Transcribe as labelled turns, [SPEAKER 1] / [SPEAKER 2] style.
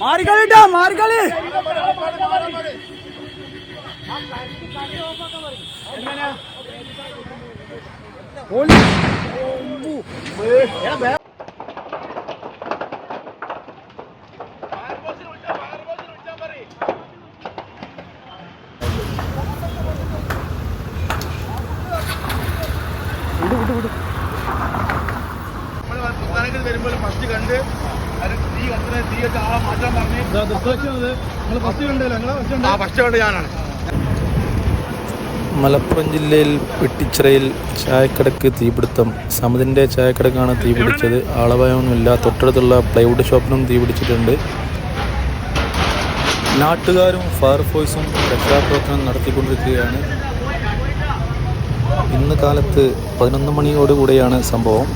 [SPEAKER 1] മാറിക്കളിട്ടാ മാറിക്കളി.
[SPEAKER 2] വരുമ്പോൾ ഫസ്റ്റ് കണ്ട് തീ കത്തുന്ന തീ വെച്ച ആളെ മാറ്റാൻ പറഞ്ഞു. ഫസ്റ്റ് കണ്ട് ഞാനാണ്.
[SPEAKER 3] മലപ്പുറം ജില്ലയിൽ വെട്ടിച്ചിറയിൽ ചായക്കടക്ക് തീപിടുത്തം. സമതിൻ്റെ ചായക്കടക്കാണ് തീപിടിച്ചത്. ആളപായമൊന്നുമില്ല. തൊട്ടടുത്തുള്ള പ്ലൈവുഡ് ഷോപ്പിനും തീപിടിച്ചിട്ടുണ്ട്. നാട്ടുകാരും ഫയർഫോഴ്സും രക്ഷാപ്രവർത്തനം നടത്തിക്കൊണ്ടിരിക്കുകയാണ്. ഇന്ന് കാലത്ത് 11 മണിയോടുകൂടെയാണ് സംഭവം.